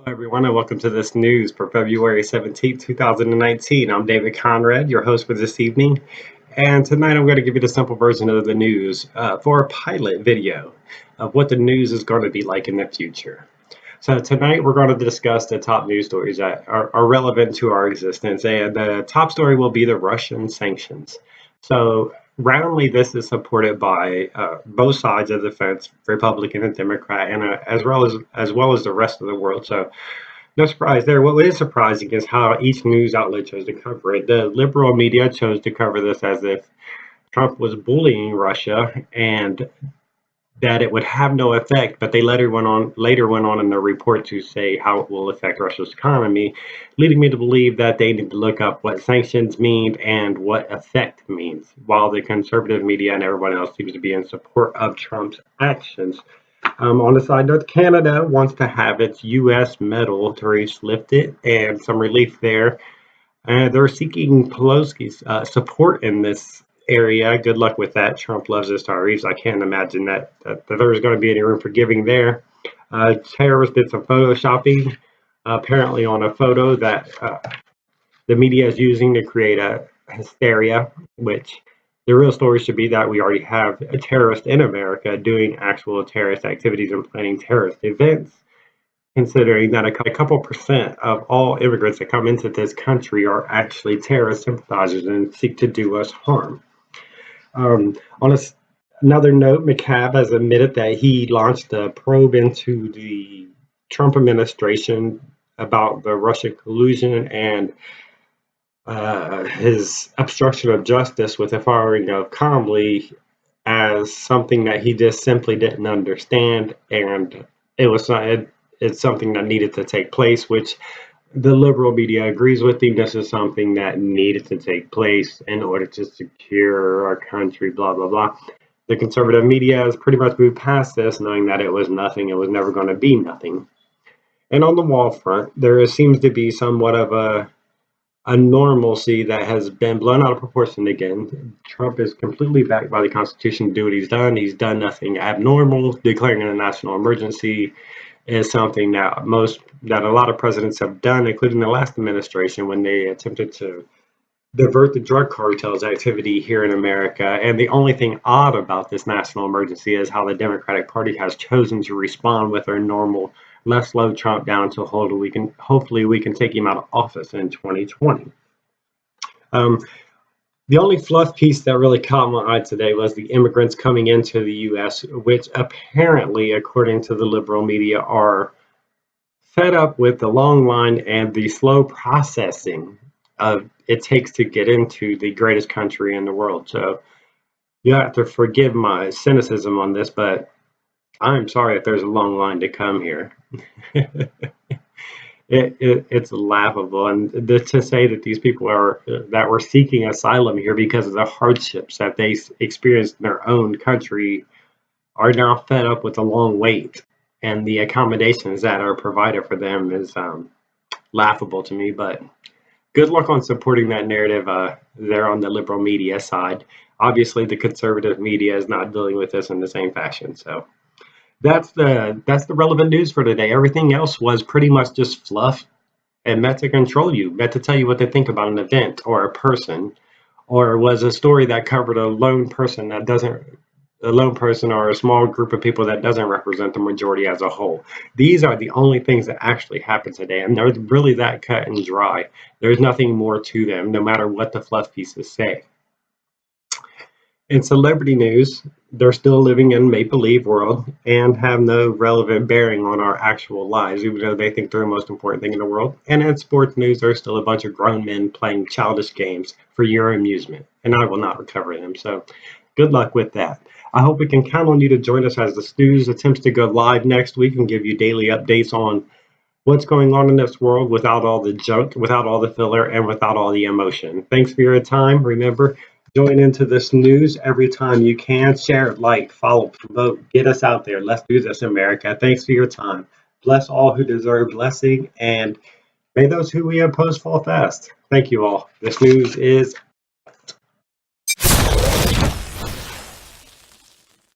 Everyone, and welcome to this news for February 17th, 2019. I'm David Conrad, your host for this evening, and tonight I'm going to give you the simple version of the news for a pilot video of what the news is going to be like in the future. So tonight we're going to discuss the top news stories that are relevant to our existence, and the top story will be the Russian sanctions. So roundly, this is supported by both sides of the fence, Republican and Democrat, and as well as the rest of the world. So no surprise there. What is surprising is how each news outlet chose to cover it. The liberal media chose to cover this as if Trump was bullying Russia and that it would have no effect, but they later went on in their report to say how it will affect Russia's economy, leading me to believe that they need to look up what sanctions mean and what effect means, while the conservative media and everyone else seems to be in support of Trump's actions. On the side note, Canada wants to have its U.S. metal tariffs lifted and some relief there. They're seeking Pelosi's support in this area. Good luck with that. Trump loves his tariffs. I can't imagine that there's going to be any room for giving there. Terrorists did some photoshopping, apparently on a photo that the media is using to create a hysteria, which the real story should be that we already have a terrorist in America doing actual terrorist activities and planning terrorist events, considering that a couple percent of all immigrants that come into this country are actually terrorist sympathizers and seek to do us harm. Another note, McCabe has admitted that he launched a probe into the Trump administration about the Russian collusion and his obstruction of justice with the firing of Comley as something that he just simply didn't understand, and it's something that needed to take place, which the liberal media agrees with him. This is something that needed to take place in order to secure our country, blah, blah, blah. The conservative media has pretty much moved past this, knowing that it was nothing, it was never going to be nothing. And on the wall front, there seems to be somewhat of a normalcy that has been blown out of proportion again. Trump is completely backed by the Constitution to do what he's done. He's done nothing abnormal. Declaring a national emergency is something that a lot of presidents have done, including the last administration when they attempted to divert the drug cartel's activity here in America. And the only thing odd about this national emergency is how the Democratic Party has chosen to respond with their normal, let's slow Trump down to hopefully we can take him out of office in 2020. The only fluff piece that really caught my eye today was the immigrants coming into the U.S., which apparently, according to the liberal media, are fed up with the long line and the slow processing of it takes to get into the greatest country in the world. So you have to forgive my cynicism on this, but I'm sorry if there's a long line to come here. It's laughable, and to say that these people that were seeking asylum here because of the hardships that they experienced in their own country are now fed up with the long wait and the accommodations that are provided for them is laughable to me. But good luck on supporting that narrative there on the liberal media side. Obviously, the conservative media is not dealing with this in the same fashion. So that's the relevant news for today. Everything else was pretty much just fluff and meant to control you, meant to tell you what they think about an event or a person, or was a story that covered a lone person or a small group of people that doesn't represent the majority as a whole. These are the only things that actually happened today, and they're really that cut and dry. There's nothing more to them, no matter what the fluff pieces say. In celebrity news, they're still living in make-believe world and have no relevant bearing on our actual lives, even though they think they're the most important thing in the world. And in sports news, there's still a bunch of grown men playing childish games for your amusement, and I will not recover them. So good luck with that. I hope we can count on you to join us as the Snews attempts to go live next week and give you daily updates on what's going on in this world without all the junk, without all the filler, and without all the emotion. Thanks for your time. Remember, join into this news every time you can. Share, like, follow, promote, get us out there. Let's do this, America. Thanks for your time. Bless all who deserve blessing, and may those who we oppose fall fast. Thank you all. This news is